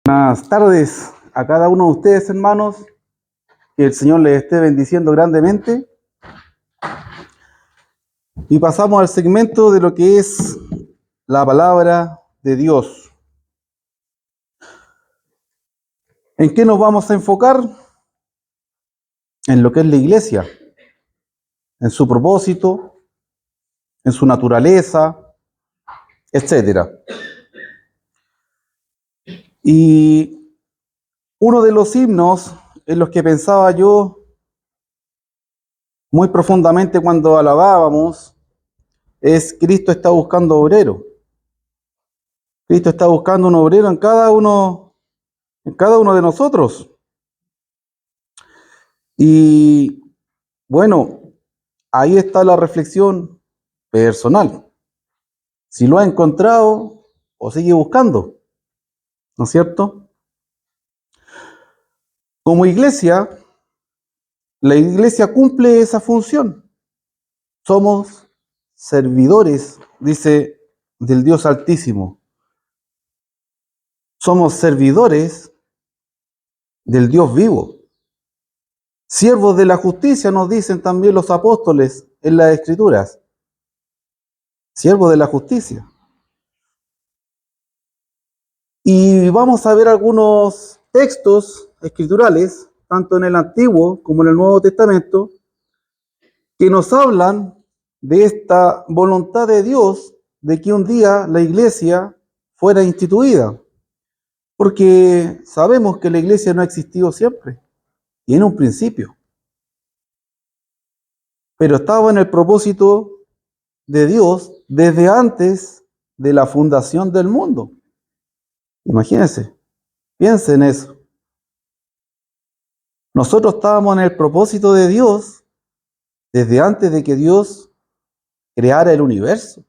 Buenas tardes a cada uno de ustedes, hermanos. Que el Señor les esté bendiciendo grandemente. Y pasamos al segmento de lo que es la palabra de Dios. ¿En qué nos vamos a enfocar? En lo que es la iglesia, en su propósito, en su naturaleza, etcétera. Y uno de los himnos en los que pensaba yo muy profundamente cuando alabábamos es Cristo está buscando obrero. Cristo está buscando un obrero en cada uno de nosotros. Y bueno, ahí está la reflexión personal. Si lo ha encontrado o sigue buscando, ¿no es cierto? Como iglesia, la iglesia cumple esa función. Somos servidores, dice, del Dios Altísimo. Somos servidores del Dios vivo. Siervos de la justicia, nos dicen también los apóstoles en las Escrituras. Siervos de la justicia. Y vamos a ver algunos textos escriturales, tanto en el Antiguo como en el Nuevo Testamento, que nos hablan de esta voluntad de Dios de que un día la iglesia fuera instituida. Porque sabemos que la iglesia no ha existido siempre, y en un principio. Pero estaba en el propósito de Dios desde antes de la fundación del mundo. Imagínense, piensen en eso. Nosotros estábamos en el propósito de Dios desde antes de que Dios creara el universo.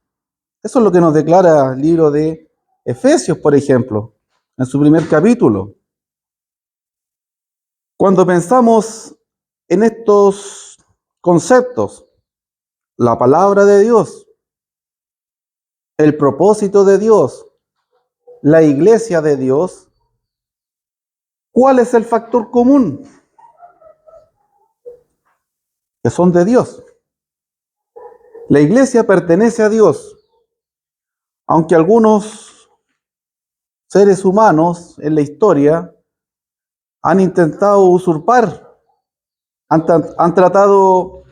Eso es lo que nos declara el libro de Efesios, por ejemplo, en su primer capítulo. Cuando pensamos en estos conceptos, la palabra de Dios, el propósito de Dios, la iglesia de Dios, ¿cuál es el factor común? Que son de Dios. La iglesia pertenece a Dios, aunque algunos seres humanos en la historia han intentado usurpar, han tratado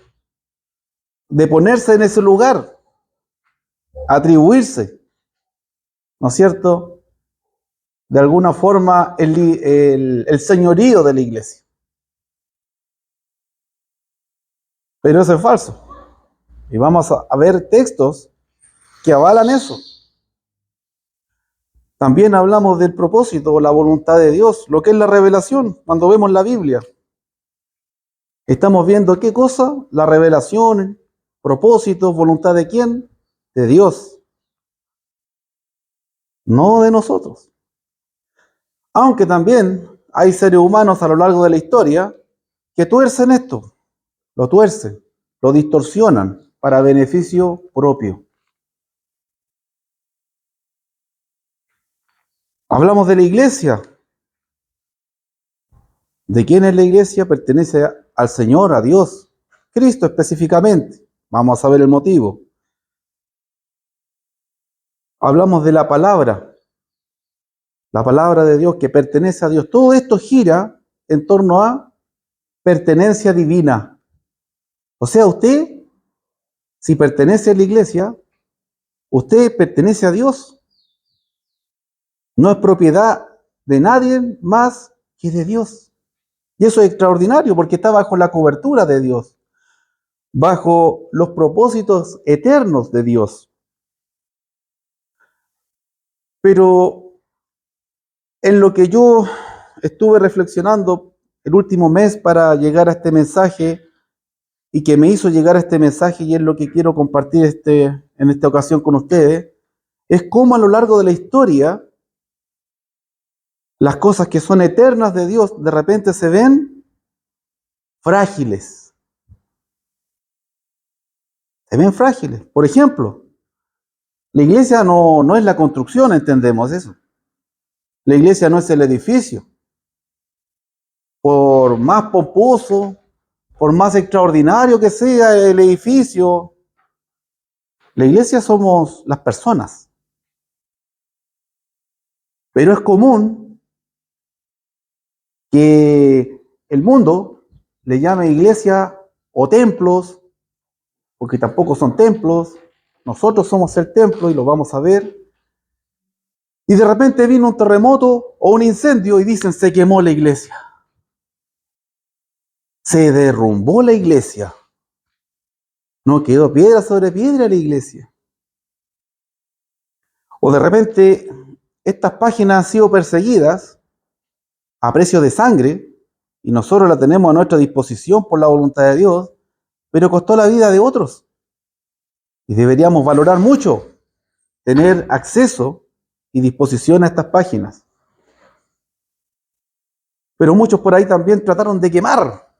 de ponerse en ese lugar, atribuirse, ¿no es cierto?, de alguna forma el señorío de la iglesia. Pero eso es falso. Y vamos a ver textos que avalan eso. También hablamos del propósito o la voluntad de Dios, lo que es la revelación, cuando vemos la Biblia. Estamos viendo qué cosa, la revelación, propósito, voluntad de quién, de Dios, no de nosotros. Aunque también hay seres humanos a lo largo de la historia que tuercen esto, lo tuercen, lo distorsionan para beneficio propio. Hablamos de la iglesia. ¿De quién es la iglesia? Pertenece al Señor, a Dios, Cristo específicamente. Vamos a ver el motivo. Hablamos de la palabra de Dios que pertenece a Dios. Todo esto gira en torno a pertenencia divina. O sea, usted, si pertenece a la iglesia, usted pertenece a Dios. No es propiedad de nadie más que de Dios. Y eso es extraordinario porque está bajo la cobertura de Dios, bajo los propósitos eternos de Dios. Pero en lo que yo estuve reflexionando el último mes para llegar a este mensaje y que me hizo llegar a este mensaje y es lo que quiero compartir en esta ocasión con ustedes, es cómo a lo largo de la historia las cosas que son eternas de Dios de repente se ven frágiles. Se ven frágiles. Por ejemplo, la iglesia no es la construcción, entendemos eso. La iglesia no es el edificio. Por más pomposo, por más extraordinario que sea el edificio, la iglesia somos las personas. Pero es común que el mundo le llame iglesia o templos, porque tampoco son templos. Nosotros somos el templo y lo vamos a ver. Y de repente vino un terremoto o un incendio y dicen se quemó la iglesia. Se derrumbó la iglesia. No quedó piedra sobre piedra la iglesia. O de repente estas páginas han sido perseguidas a precio de sangre y nosotros la tenemos a nuestra disposición por la voluntad de Dios, pero costó la vida de otros. Y deberíamos valorar mucho tener acceso y disposición a estas páginas. Pero muchos por ahí también trataron de quemar.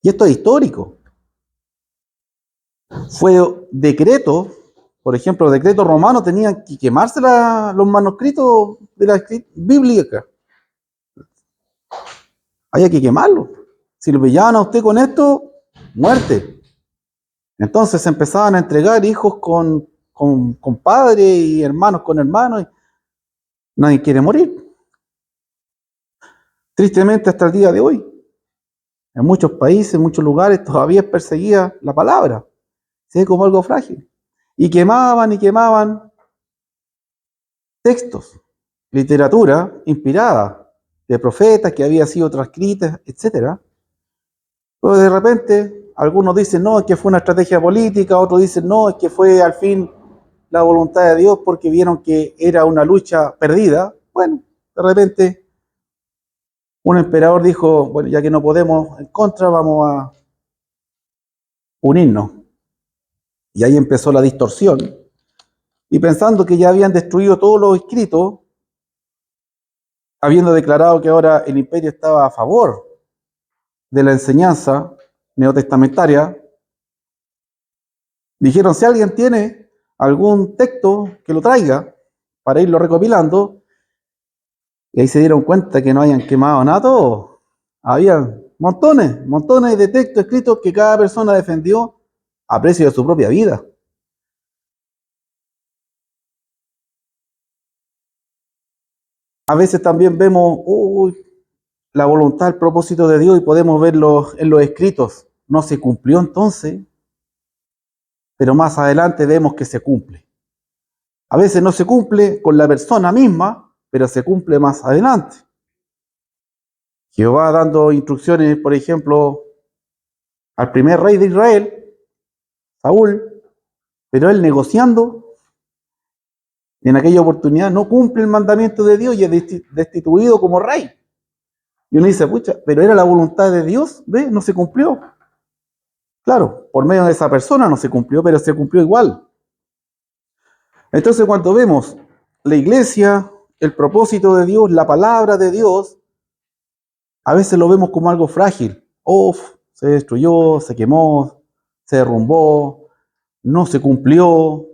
Y esto es histórico. Fue decreto, por ejemplo, los decretos romanos tenían que quemarse los manuscritos de la Biblia. Había que quemarlo. Si lo pillaban a usted con esto, muerte. Entonces se empezaban a entregar hijos con padres y hermanos con hermanos. Y nadie quiere morir. Tristemente hasta el día de hoy, en muchos países, en muchos lugares, todavía es perseguida la palabra. Se ve como algo frágil. Y quemaban textos, literatura inspirada de profetas que había sido transcritas, etc. Pero de repente, algunos dicen, no, es que fue una estrategia política, otros dicen, no, es que fue al fin la voluntad de Dios porque vieron que era una lucha perdida. Bueno, de repente un emperador dijo, bueno, ya que no podemos en contra, vamos a unirnos. Y ahí empezó la distorsión. Y pensando que ya habían destruido todos los escritos, habiendo declarado que ahora el imperio estaba a favor de la enseñanza neotestamentaria, dijeron, si alguien tiene algún texto, que lo traiga para irlo recopilando. Y ahí se dieron cuenta que no habían quemado nada todo. Había montones de textos escritos que cada persona defendió a precio de su propia vida. A veces también vemos la voluntad, el propósito de Dios y podemos verlo en los escritos. No se cumplió entonces, pero más adelante vemos que se cumple. A veces no se cumple con la persona misma, pero se cumple más adelante. Jehová dando instrucciones, por ejemplo, al primer rey de Israel, Saúl, pero él negociando, en aquella oportunidad no cumple el mandamiento de Dios y es destituido como rey. Y uno dice, pucha, pero era la voluntad de Dios, ¿ve? No se cumplió. Claro, por medio de esa persona no se cumplió, pero se cumplió igual. Entonces cuando vemos la iglesia, el propósito de Dios, la palabra de Dios, a veces lo vemos como algo frágil. Se destruyó, se quemó, se derrumbó, no se cumplió.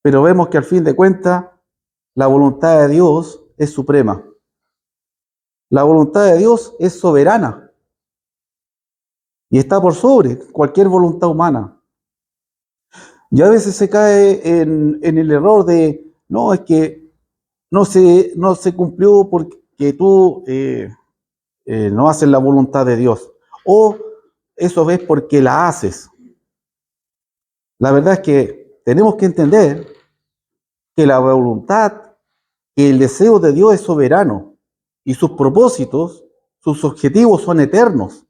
Pero vemos que al fin de cuentas, la voluntad de Dios es suprema. La voluntad de Dios es soberana y está por sobre cualquier voluntad humana. Y a veces se cae en el error de, no, es que no se cumplió porque tú no haces la voluntad de Dios. O eso es porque la haces. La verdad es que tenemos que entender que la voluntad, que el deseo de Dios es soberano y sus propósitos, sus objetivos son eternos.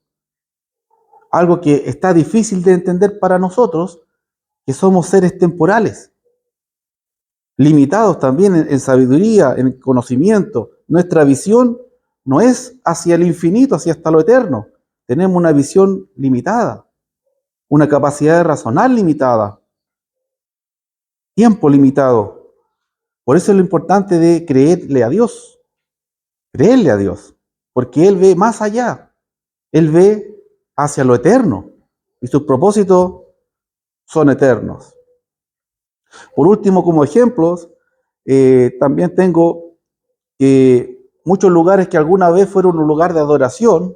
Algo que está difícil de entender para nosotros, que somos seres temporales, limitados también en sabiduría, en conocimiento. Nuestra visión no es hacia el infinito, hacia hasta lo eterno. Tenemos una visión limitada, una capacidad de razonar limitada, tiempo limitado. Por eso es lo importante de creerle a Dios, porque Él ve más allá, Él ve hacia lo eterno y sus propósitos son eternos. Por último, como ejemplos, También tengo muchos lugares que alguna vez fueron un lugar de adoración,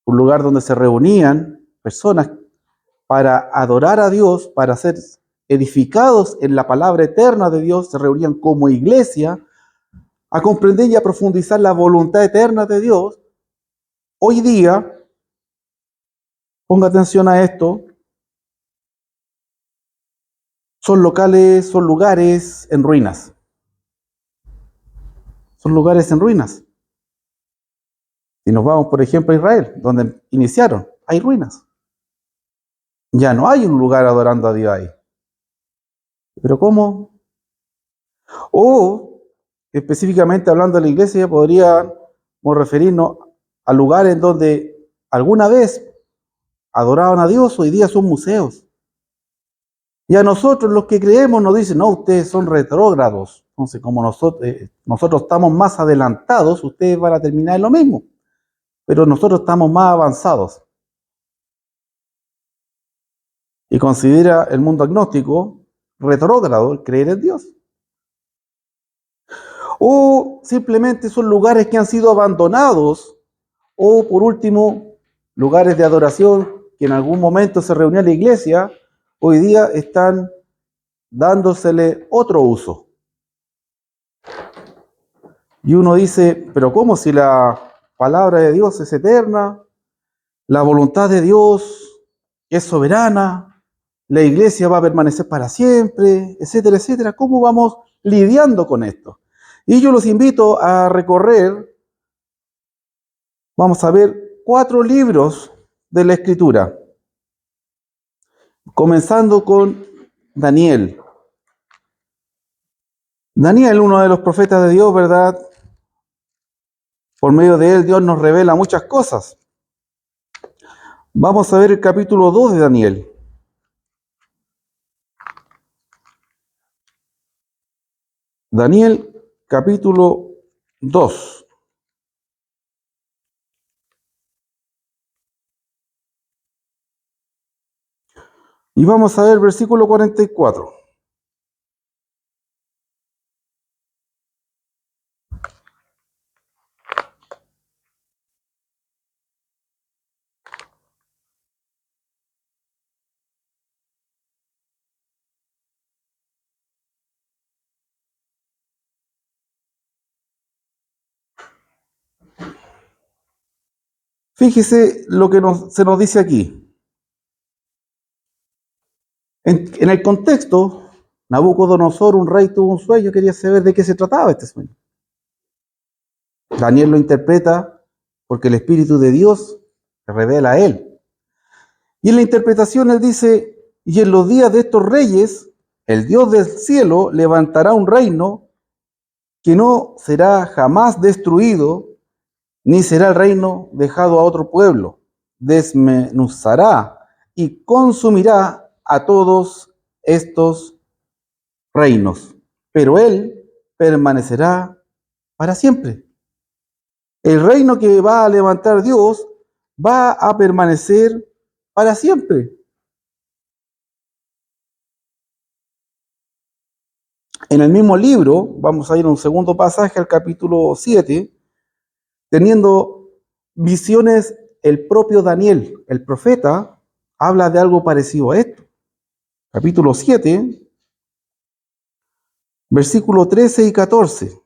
un lugar donde se reunían personas para adorar a Dios, para ser edificados en la palabra eterna de Dios, se reunían como iglesia a comprender y a profundizar la voluntad eterna de Dios. Hoy día, ponga atención a esto, son locales, son lugares en ruinas. Son lugares en ruinas. Si nos vamos, por ejemplo, a Israel, donde iniciaron, hay ruinas. Ya no hay un lugar adorando a Dios ahí. ¿Pero cómo? O, específicamente hablando de la iglesia, podríamos referirnos a lugares donde alguna vez adoraban a Dios, hoy día son museos. Y a nosotros los que creemos nos dicen, no, ustedes son retrógrados. Entonces, como nosotros estamos más adelantados, ustedes van a terminar en lo mismo. Pero nosotros estamos más avanzados. Y considera el mundo agnóstico retrógrado el creer en Dios. O simplemente son lugares que han sido abandonados, o por último, lugares de adoración que en algún momento se reunió en la iglesia, hoy día están dándosele otro uso. Y uno dice, pero ¿cómo si la palabra de Dios es eterna? La voluntad de Dios es soberana, la iglesia va a permanecer para siempre, etcétera, etcétera. ¿Cómo vamos lidiando con esto? Y yo los invito a recorrer, vamos a ver, 4 libros de la Escritura, comenzando con Daniel. Daniel, uno de los profetas de Dios, ¿verdad? Por medio de él Dios nos revela muchas cosas. Vamos a ver el capítulo 2 de Daniel. Daniel, capítulo 2. Y vamos a ver el versículo 44. Fíjese lo que se nos dice aquí. En el contexto, Nabucodonosor, un rey, tuvo un sueño, quería saber de qué se trataba este sueño. Daniel lo interpreta porque el Espíritu de Dios se revela a él. Y en la interpretación él dice, y en los días de estos reyes, el Dios del cielo levantará un reino que no será jamás destruido, ni será el reino dejado a otro pueblo. Desmenuzará y consumirá a todos estos reinos, pero él permanecerá para siempre. El reino que va a levantar Dios va a permanecer para siempre. En el mismo libro, vamos a ir a un segundo pasaje, al capítulo 7, teniendo visiones, el propio Daniel, el profeta, habla de algo parecido a esto. Capítulo 7, versículos 13 y 14.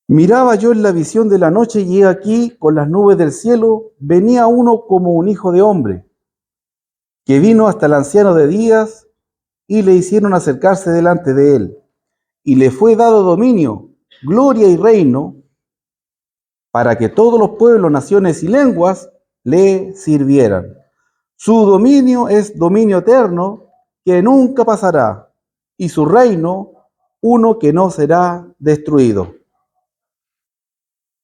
Miraba yo en la visión de la noche y he aquí, con las nubes del cielo, venía uno como un hijo de hombre, que vino hasta el anciano de días y le hicieron acercarse delante de él. Y le fue dado dominio, gloria y reino, para que todos los pueblos, naciones y lenguas le sirvieran. Su dominio es dominio eterno, que nunca pasará, y su reino, uno que no será destruido.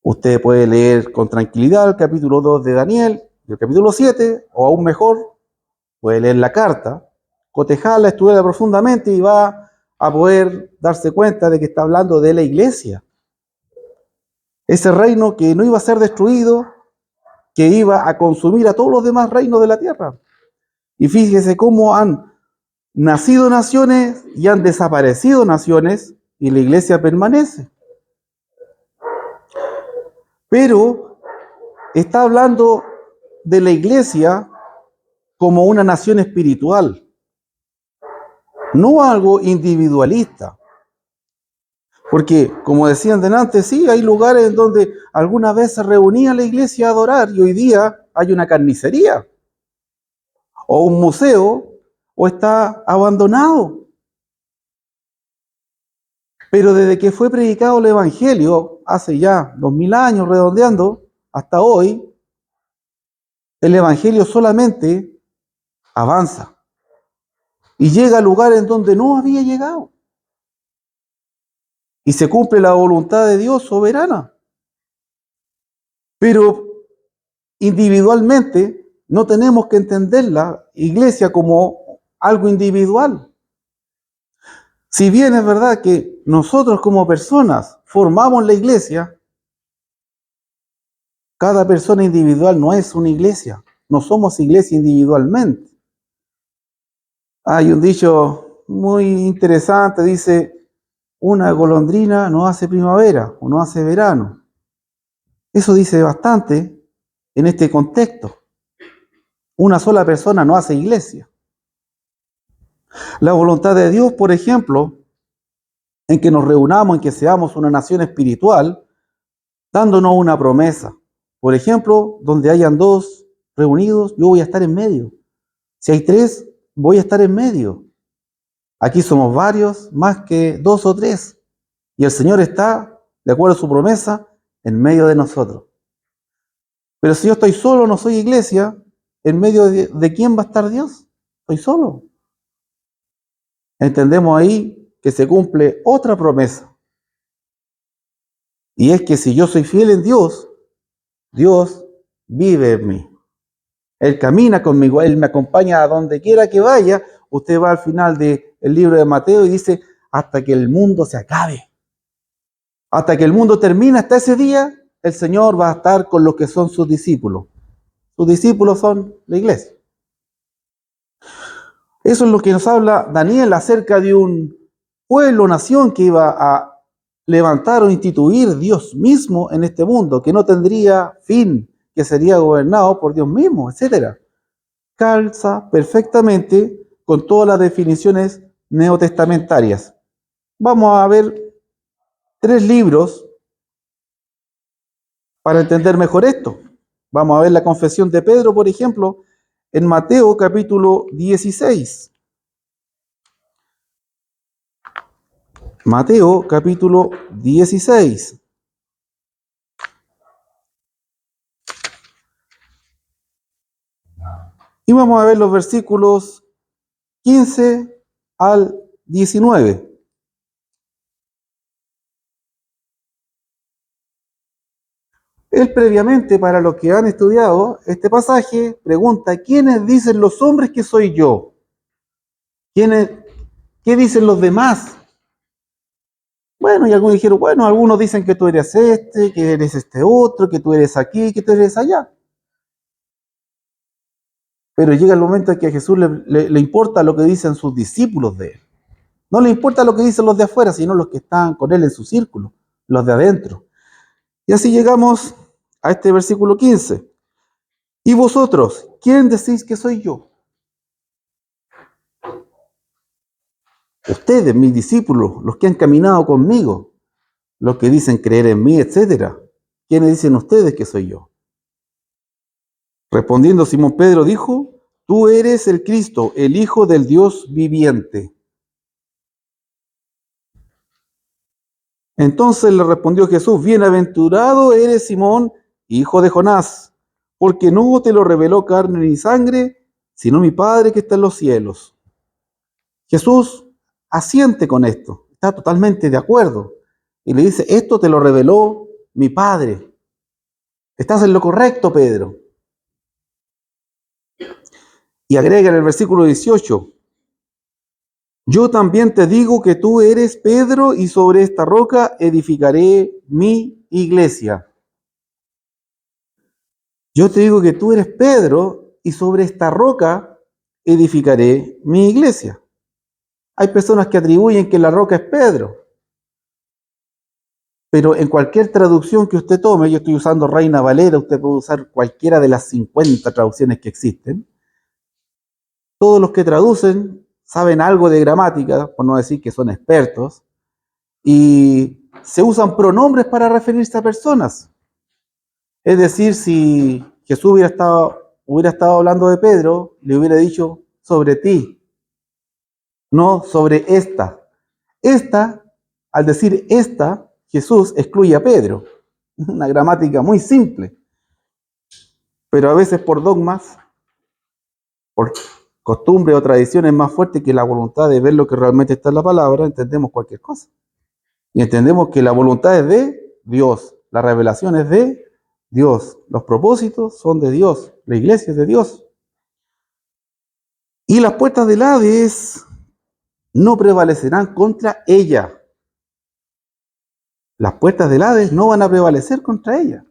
Usted puede leer con tranquilidad el capítulo 2 de Daniel, y el capítulo 7, o aún mejor, puede leer la carta, cotejarla, estudiarla profundamente y va a poder darse cuenta de que está hablando de la iglesia. Ese reino que no iba a ser destruido, que iba a consumir a todos los demás reinos de la tierra. Y fíjese cómo han nacido naciones y han desaparecido naciones y la iglesia permanece. Pero está hablando de la iglesia como una nación espiritual, no algo individualista. Porque, como decían delante, sí, hay lugares en donde alguna vez se reunía la iglesia a adorar y hoy día hay una carnicería o un museo o está abandonado. Pero desde que fue predicado el Evangelio, hace ya 2000 años redondeando, hasta hoy, el Evangelio solamente avanza y llega a lugares en donde no había llegado. Y se cumple la voluntad de Dios soberana. Pero individualmente no tenemos que entender la iglesia como algo individual. Si bien es verdad que nosotros como personas formamos la iglesia, cada persona individual no es una iglesia. No somos iglesia individualmente. Hay un dicho muy interesante, dice, una golondrina no hace primavera o no hace verano. Eso dice bastante en este contexto. Una sola persona no hace iglesia. La voluntad de Dios, por ejemplo, en que nos reunamos, en que seamos una nación espiritual, dándonos una promesa. Por ejemplo, donde hayan dos reunidos, yo voy a estar en medio. Si hay tres, voy a estar en medio. Aquí somos varios, más que dos o tres. Y el Señor está, de acuerdo a su promesa, en medio de nosotros. Pero si yo estoy solo, no soy iglesia, ¿en medio de quién va a estar Dios? Estoy solo. Entendemos ahí que se cumple otra promesa. Y es que si yo soy fiel en Dios, Dios vive en mí. Él camina conmigo, Él me acompaña a donde quiera que vaya. Usted va al final del libro de Mateo y dice, hasta que el mundo se acabe. Hasta que el mundo termine, hasta ese día, el Señor va a estar con los que son sus discípulos. Sus discípulos son la iglesia. Eso es lo que nos habla Daniel acerca de un pueblo, nación que iba a levantar o instituir Dios mismo en este mundo, que no tendría fin, que sería gobernado por Dios mismo, etc. Calza perfectamente con todas las definiciones neotestamentarias. Vamos a ver 3 libros para entender mejor esto. Vamos a ver la confesión de Pedro, por ejemplo, en Mateo capítulo 16. Mateo capítulo 16. Y vamos a ver los versículos 15 al 19. Él previamente, para los que han estudiado este pasaje, pregunta, ¿quiénes dicen los hombres que soy yo? ¿Qué dicen los demás? Bueno, y algunos dijeron, bueno, algunos dicen que tú eres este, que eres este otro, que tú eres aquí, que tú eres allá. Pero llega el momento en que a Jesús le importa lo que dicen sus discípulos de él. No le importa lo que dicen los de afuera, sino los que están con él en su círculo, los de adentro. Y así llegamos a este versículo 15. ¿Y vosotros, quién decís que soy yo? Ustedes, mis discípulos, los que han caminado conmigo, los que dicen creer en mí, etcétera. ¿Quiénes dicen ustedes que soy yo? Respondiendo Simón Pedro dijo, tú eres el Cristo, el Hijo del Dios viviente. Entonces le respondió Jesús, bienaventurado eres Simón, hijo de Jonás, porque no te lo reveló carne ni sangre, sino mi Padre que está en los cielos. Jesús asiente con esto, está totalmente de acuerdo. Y le dice, esto te lo reveló mi Padre. Estás en lo correcto, Pedro. Y agrega en el versículo 18, yo también te digo que tú eres Pedro y sobre esta roca edificaré mi iglesia. Yo te digo que tú eres Pedro y sobre esta roca edificaré mi iglesia. Hay personas que atribuyen que la roca es Pedro. Pero en cualquier traducción que usted tome, yo estoy usando Reina Valera, usted puede usar cualquiera de las 50 traducciones que existen. Todos los que traducen saben algo de gramática, por no decir que son expertos, y se usan pronombres para referirse a personas. Es decir, si Jesús hubiera estado hablando de Pedro, le hubiera dicho sobre ti, no sobre esta. Esta, al decir esta, Jesús excluye a Pedro. Una gramática muy simple. Pero a veces por dogmas, por costumbre o tradiciones más fuertes que la voluntad de ver lo que realmente está en la palabra, entendemos cualquier cosa. Y entendemos que la voluntad es de Dios, la revelación es de Dios, los propósitos son de Dios, la iglesia es de Dios. Y las puertas del Hades no prevalecerán contra ella. Las puertas del Hades no van a prevalecer contra ella.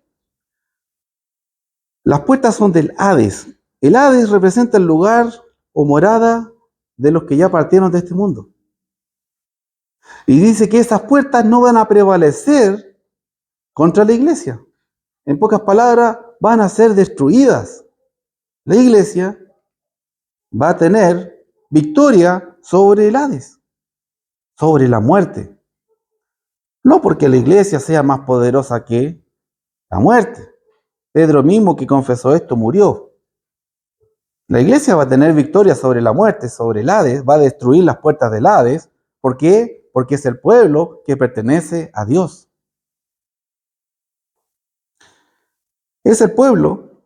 Las puertas son del Hades. El Hades representa el lugar o morada de los que ya partieron de este mundo. Y dice que esas puertas no van a prevalecer contra la iglesia. En pocas palabras, van a ser destruidas. La iglesia va a tener victoria sobre el Hades, sobre la muerte. No porque la iglesia sea más poderosa que la muerte. Pedro mismo que confesó esto murió. La iglesia va a tener victoria sobre la muerte, sobre el Hades, va a destruir las puertas del Hades. ¿Por qué? Porque es el pueblo que pertenece a Dios. Es el pueblo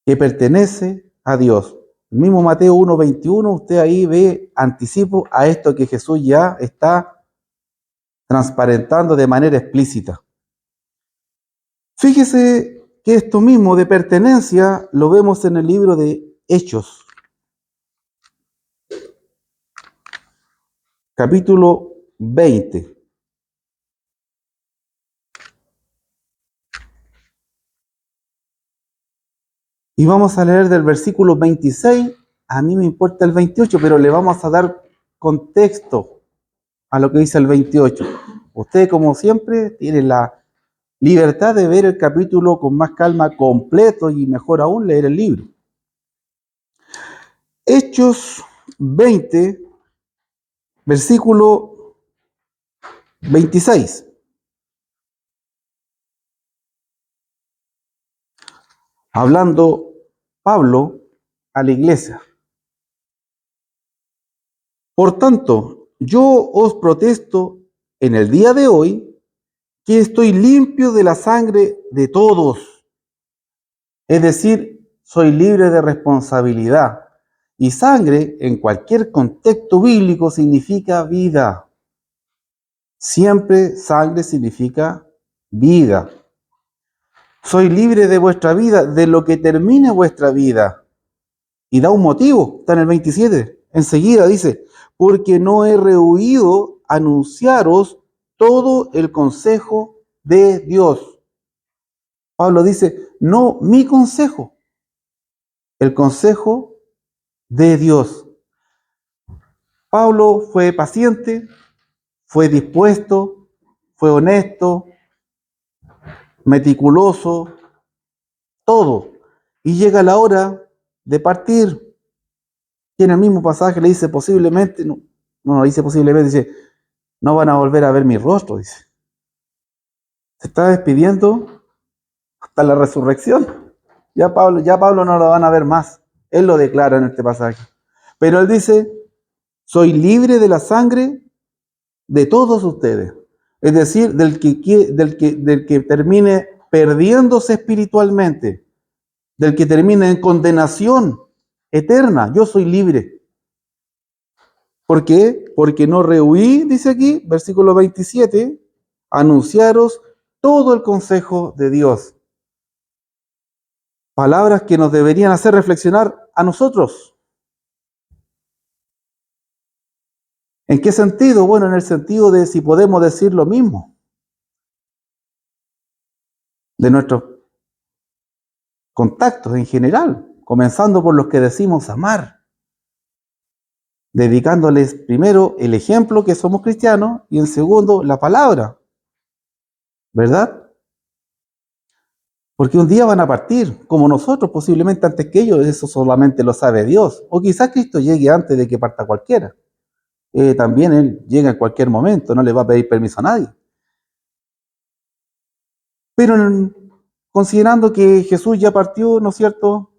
que pertenece a Dios. El mismo Mateo 1:21, usted ahí ve anticipo a esto que Jesús ya está transparentando de manera explícita. Fíjese que esto mismo de pertenencia lo vemos en el libro de Hechos, capítulo 20. Y vamos a leer del versículo 26, a mí me importa el 28, pero le vamos a dar contexto a lo que dice el 28. Usted, como siempre, tiene la libertad de ver el capítulo con más calma completo y mejor aún leer el libro. Hechos 20, versículo 26. Hablando Pablo a la iglesia. Por tanto, yo os protesto en el día de hoy que estoy limpio de la sangre de todos. Es decir, soy libre de responsabilidad. Y sangre, en cualquier contexto bíblico, significa vida. Siempre sangre significa vida. Soy libre de vuestra vida, de lo que termine vuestra vida. Y da un motivo, está en el 27. Enseguida dice, porque no he rehuido anunciaros todo el consejo de Dios. Pablo dice, no mi consejo, el consejo de Dios. Pablo fue paciente, fue dispuesto, fue honesto, meticuloso, todo. Y llega la hora de partir. Y en el mismo pasaje le dice posiblemente, no dice posiblemente, dice, no van a volver a ver mi rostro, dice. Se está despidiendo hasta la resurrección. Ya Pablo no lo van a ver más. Él lo declara en este pasaje. Pero él dice, soy libre de la sangre de todos ustedes. Es decir, del que termine perdiéndose espiritualmente, del que termine en condenación eterna. Yo soy libre. ¿Por qué? Porque no rehuí, dice aquí, versículo 27, anunciaros todo el consejo de Dios. Palabras que nos deberían hacer reflexionar a nosotros. ¿En qué sentido? Bueno, en el sentido de si podemos decir lo mismo de nuestros contactos en general, comenzando por los que decimos amar. dedicándoles primero el ejemplo que somos cristianos y en segundo la palabra, ¿verdad? Porque un día van a partir, como nosotros, posiblemente antes que ellos, eso solamente lo sabe Dios. O quizás Cristo llegue antes de que parta cualquiera. También Él llega en cualquier momento, no le va a pedir permiso a nadie. Pero considerando que Jesús ya partió, ¿no es cierto?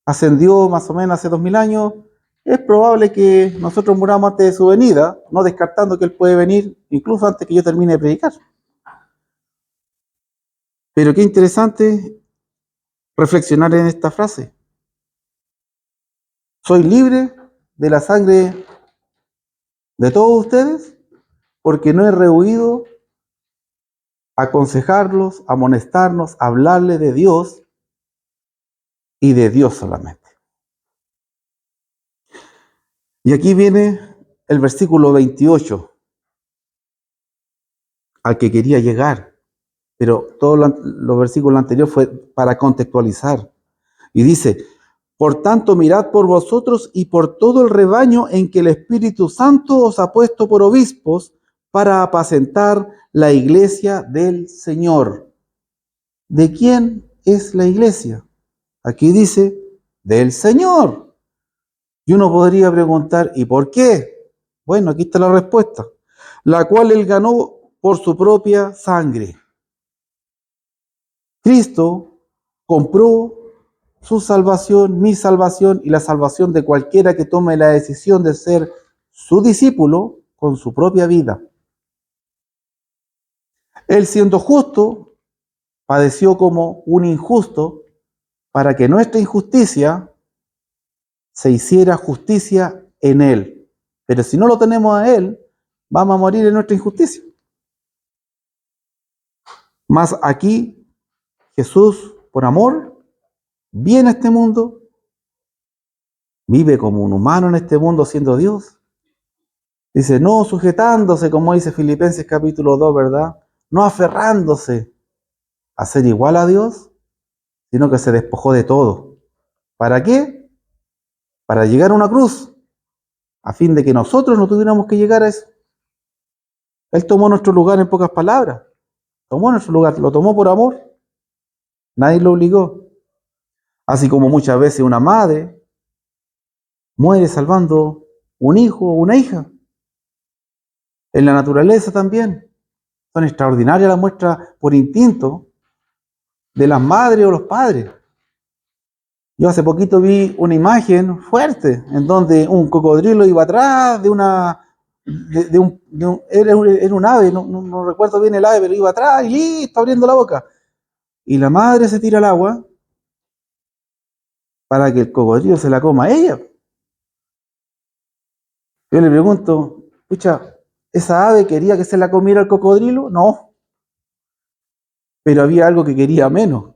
Ascendió más o menos hace 2000 años, es probable que nosotros muramos antes de su venida, no descartando que Él puede venir incluso antes que yo termine de predicar. Pero qué interesante reflexionar en esta frase. Soy libre de la sangre de todos ustedes porque no he rehuido aconsejarlos, amonestarnos, hablarles de Dios y de Dios solamente. Y aquí viene el versículo 28 al que quería llegar, pero todos los versículos anteriores fue para contextualizar. Y dice, por tanto, mirad por vosotros y por todo el rebaño en que el Espíritu Santo os ha puesto por obispos para apacentar la iglesia del Señor. ¿De quién es la iglesia? Aquí dice, del Señor. Y uno podría preguntar, ¿y por qué? Bueno, aquí está la respuesta. La cual Él ganó por su propia sangre. Cristo compró su salvación, mi salvación y la salvación de cualquiera que tome la decisión de ser su discípulo con su propia vida. Él, siendo justo, padeció como un injusto para que nuestra injusticia se hiciera justicia en Él. Pero si no lo tenemos a Él, vamos a morir en nuestra injusticia. Mas aquí Jesús, por amor, viene a este mundo, vive como un humano en este mundo siendo Dios. Dice, no sujetándose, como dice Filipenses capítulo 2, ¿verdad? No aferrándose a ser igual a Dios, sino que se despojó de todo. ¿Para qué? Para llegar a una cruz, a fin de que nosotros no tuviéramos que llegar a eso. Él tomó nuestro lugar en pocas palabras. Tomó nuestro lugar, lo tomó por amor. Nadie lo obligó. Así como muchas veces una madre muere salvando un hijo o una hija. En la naturaleza también. Son extraordinarias las muestras por instinto de las madres o los padres. Yo hace poquito vi una imagen fuerte en donde un cocodrilo iba atrás de una... era un ave, no recuerdo bien el ave, pero iba atrás y listo, abriendo la boca. Y la madre se tira al agua para que el cocodrilo se la coma a ella. Yo le pregunto, escucha, ¿esa ave quería que se la comiera el cocodrilo? No, pero había algo que quería menos,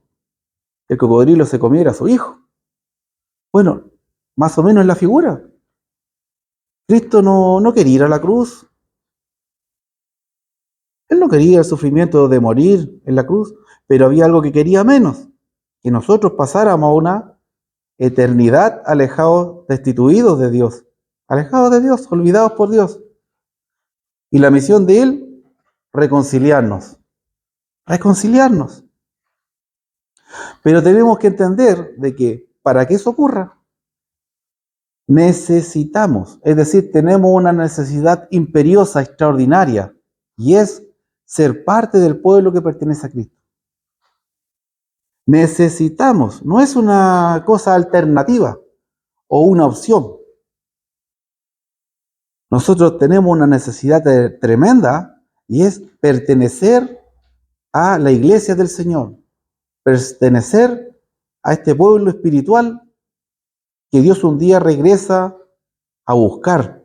que el cocodrilo se comiera a su hijo. Bueno, más o menos es la figura. Cristo no quería ir a la cruz. Él no quería el sufrimiento de morir en la cruz, pero había algo que quería menos, que nosotros pasáramos a una eternidad alejados, destituidos de Dios, alejados de Dios, olvidados por Dios. Y la misión de Él, reconciliarnos, reconciliarnos. Pero tenemos que entender de que para que eso ocurra, necesitamos, es decir, tenemos una necesidad imperiosa, extraordinaria, y es ser parte del pueblo que pertenece a Cristo. Necesitamos, no es una cosa alternativa o una opción. Nosotros tenemos una necesidad tremenda y es pertenecer a la iglesia del Señor, pertenecer a este pueblo espiritual que Dios un día regresa a buscar.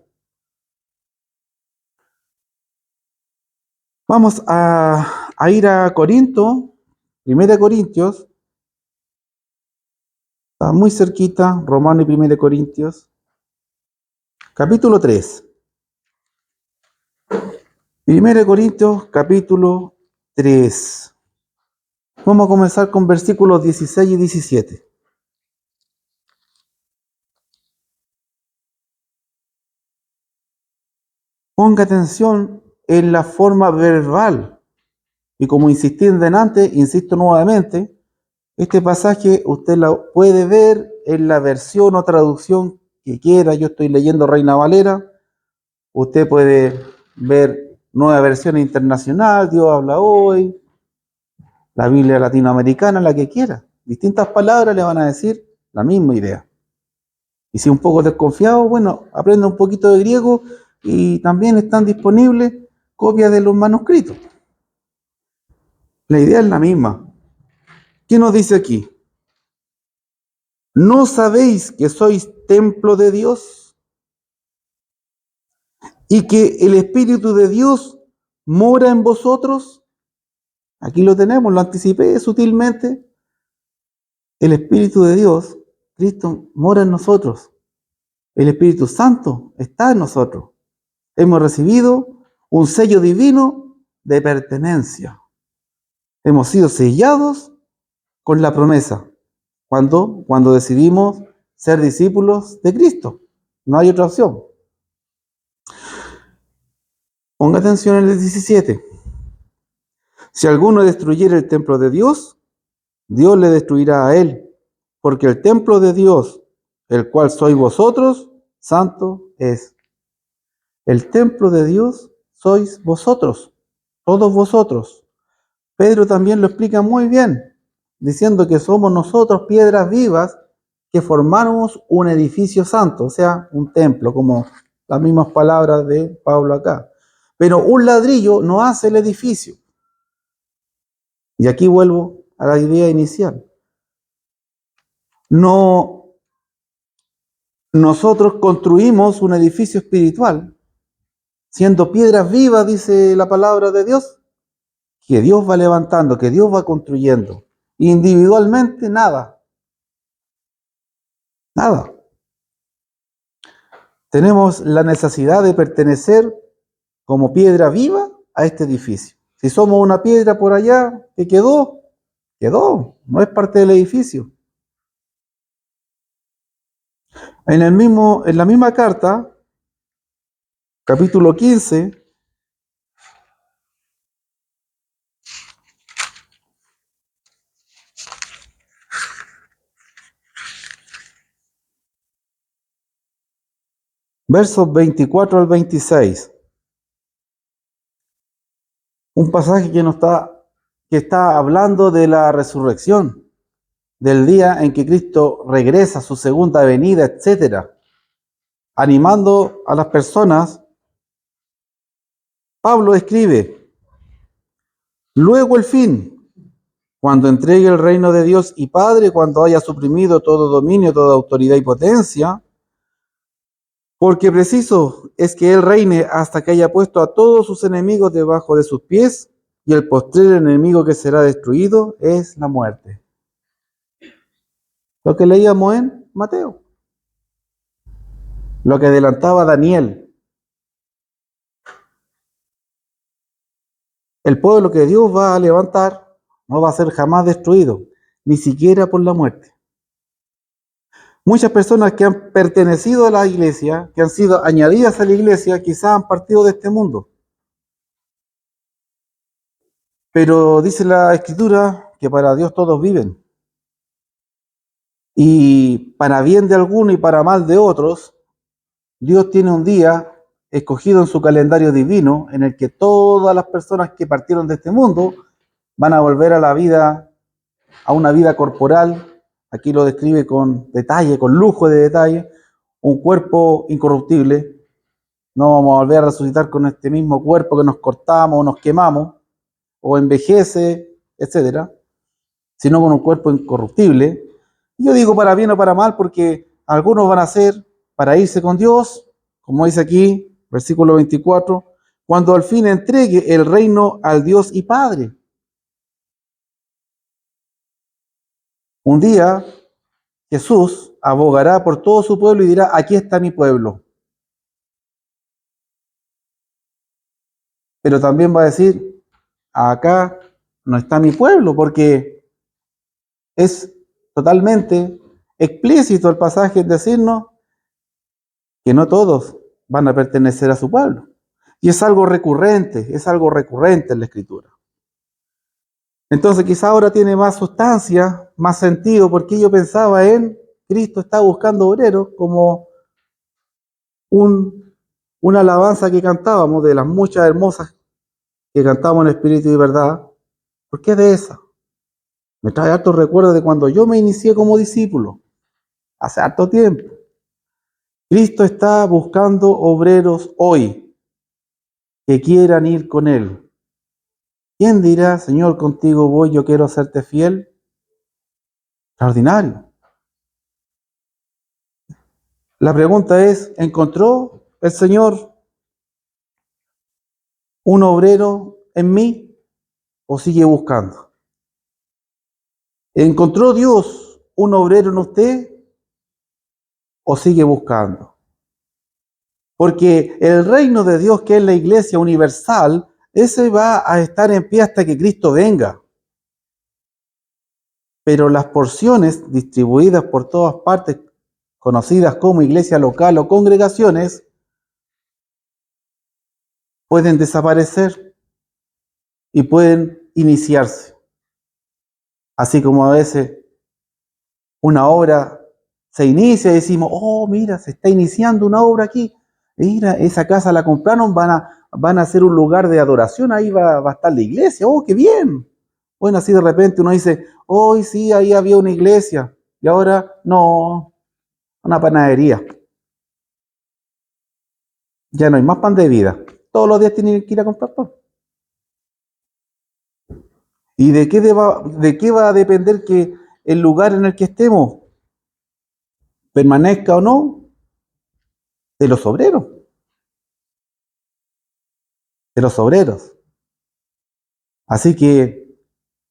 Vamos a ir a Corinto, 1 Corintios, está muy cerquita, Romano y 1 Corintios, capítulo 3. 1 Corintios, capítulo 3. Vamos a comenzar con versículos 16 y 17. Ponga atención en la forma verbal. Y como insistí en delante, insisto nuevamente, este pasaje usted lo puede ver en la versión o traducción que quiera. Yo estoy leyendo Reina Valera. Usted puede ver Nueva Versión Internacional, Dios habla hoy, la Biblia latinoamericana, la que quiera. Distintas palabras le van a decir la misma idea. Y si un poco desconfiado, bueno, aprenda un poquito de griego y también están disponibles copias de los manuscritos. La idea es la misma. ¿Qué nos dice aquí? ¿No sabéis que sois templo de Dios y que el Espíritu de Dios mora en vosotros? Aquí lo tenemos, lo anticipé sutilmente. El Espíritu de Dios, Cristo, mora en nosotros. El Espíritu Santo está en nosotros. Hemos recibido un sello divino de pertenencia. Hemos sido sellados con la promesa. Cuando decidimos ser discípulos de Cristo. No hay otra opción. Ponga atención en el 17. Si alguno destruyera el templo de Dios, Dios le destruirá a él, porque el templo de Dios, el cual sois vosotros, santo es. El templo de Dios sois vosotros, todos vosotros. Pedro también lo explica muy bien, diciendo que somos nosotros piedras vivas que formamos un edificio santo, o sea, un templo, como las mismas palabras de Pablo acá. Pero un ladrillo no hace el edificio. Y aquí vuelvo a la idea inicial. No, nosotros construimos un edificio espiritual, siendo piedras vivas, dice la palabra de Dios, que Dios va levantando, que Dios va construyendo. Individualmente, nada. Nada. Tenemos la necesidad de pertenecer como piedra viva a este edificio. Si somos una piedra por allá que quedó, quedó, no es parte del edificio. En la misma carta, capítulo 15, versos 24 al 26, un pasaje que está hablando de la resurrección, del día en que Cristo regresa, su segunda venida, etcétera, animando a las personas. Pablo escribe: luego el fin, cuando entregue el reino de Dios y Padre, cuando haya suprimido todo dominio, toda autoridad y potencia, porque preciso es que Él reine hasta que haya puesto a todos sus enemigos debajo de sus pies, y el postrer enemigo que será destruido es la muerte. Lo que leíamos en Mateo, lo que adelantaba Daniel. El pueblo que Dios va a levantar no va a ser jamás destruido, ni siquiera por la muerte. Muchas personas que han pertenecido a la iglesia, que han sido añadidas a la iglesia, quizás han partido de este mundo. Pero dice la Escritura que para Dios todos viven. Y para bien de algunos y para mal de otros, Dios tiene un día escogido en su calendario divino en el que todas las personas que partieron de este mundo van a volver a la vida, a una vida corporal. Aquí lo describe con detalle, con lujo de detalle, un cuerpo incorruptible. No vamos a volver a resucitar con este mismo cuerpo que nos cortamos o nos quemamos o envejece, etcétera, sino con un cuerpo incorruptible. Y yo digo para bien o para mal porque algunos van a ser para irse con Dios, como dice aquí, versículo 24, cuando al fin entregue el reino al Dios y Padre. Un día Jesús abogará por todo su pueblo y dirá: aquí está mi pueblo. Pero también va a decir: acá no está mi pueblo, porque es totalmente explícito el pasaje en decirnos que no todos van a pertenecer a su pueblo. Y es algo recurrente en la Escritura. Entonces quizá ahora tiene más sustancia, más sentido, porque yo pensaba en Cristo está buscando obreros como una alabanza que cantábamos, de las muchas hermosas que cantamos en espíritu y verdad. ¿Por qué de esa? Me trae hartos recuerdos de cuando yo me inicié como discípulo, hace harto tiempo. Cristo está buscando obreros hoy que quieran ir con Él. ¿Quién dirá, Señor, contigo voy, yo quiero hacerte fiel? Extraordinario. La pregunta es, ¿encontró el Señor un obrero en mí o sigue buscando? ¿Encontró Dios un obrero en usted o sigue buscando? Porque el reino de Dios, que es la iglesia universal, ese va a estar en pie hasta que Cristo venga. Pero las porciones distribuidas por todas partes, conocidas como iglesia local o congregaciones, pueden desaparecer y pueden iniciarse. Así como a veces una obra se inicia y decimos, oh, mira, se está iniciando una obra aquí. Mira, esa casa la compraron, van a hacer un lugar de adoración, ahí va a estar la iglesia. Oh, qué bien. Bueno, así de repente uno dice, hoy sí, ahí había una iglesia. Y ahora, no, una panadería. Ya no hay más pan de vida. Todos los días tienen que ir a comprar pan. ¿Y de qué va a depender que el lugar en el que estemos permanezca o no? De los obreros. De los obreros. Así que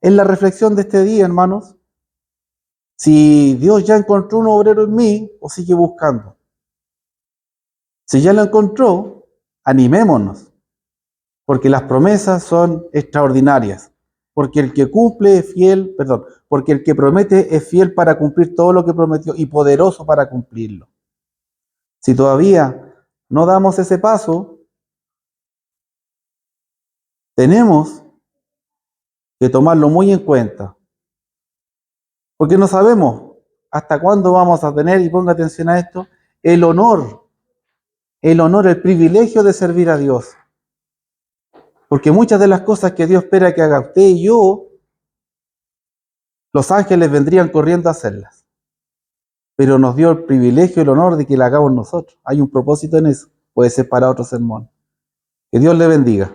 es la reflexión de este día, hermanos. Si Dios ya encontró un obrero en mí, o sigue buscando. Si ya lo encontró, animémonos, porque las promesas son extraordinarias. Porque el que cumple es fiel, perdón, porque el que promete es fiel para cumplir todo lo que prometió y poderoso para cumplirlo. Si todavía no damos ese paso, tenemos que tomarlo muy en cuenta, porque no sabemos hasta cuándo vamos a tener, y ponga atención a esto, el privilegio de servir a Dios. Porque muchas de las cosas que Dios espera que haga usted y yo, los ángeles vendrían corriendo a hacerlas. Pero nos dio el privilegio y el honor de que la hagamos nosotros. Hay un propósito en eso. Puede ser para otro sermón. Que Dios le bendiga.